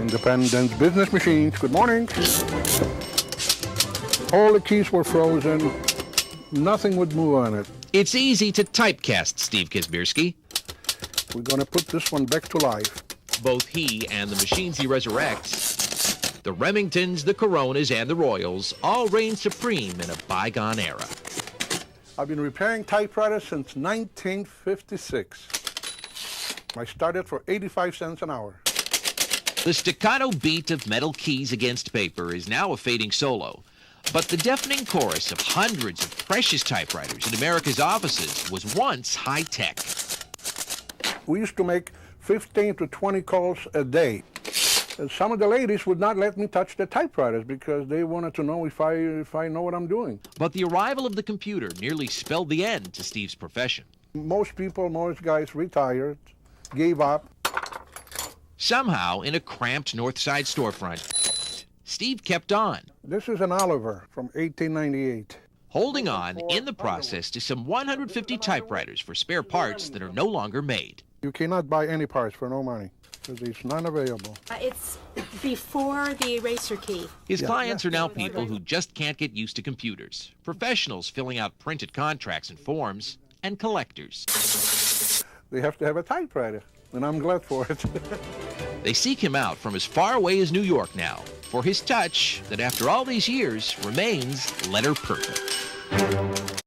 Independence Business Machines, good morning. All the keys were frozen. Nothing would move on it. It's easy to typecast Steve Kazmierski. We're going to put this one back to life. Both he and the machines he resurrects, the Remingtons, the Coronas, and the Royals, all reign supreme in a bygone era. I've been repairing typewriters since 1956. I started for 85 cents an hour. The staccato beat of metal keys against paper is now a fading solo, but the deafening chorus of hundreds of precious typewriters in America's offices was once high-tech. We used to make 15 to 20 calls a day. And some of the ladies would not let me touch the typewriters because they wanted to know if I know what I'm doing. But the arrival of the computer nearly spelled the end to Steve's profession. Most guys retired, gave up. Somehow, in a cramped North Side storefront, Steve kept on. This is an Oliver from 1898. Holding on in the process to some 150 typewriters for spare parts that are no longer made. You cannot buy any parts for no money because there's none available. It's before the eraser key. His clients are now people who just can't get used to computers, professionals filling out printed contracts and forms, and collectors. They have to have a typewriter, and I'm glad for it. They seek him out from as far away as New York now for his touch that after all these years remains letter perfect.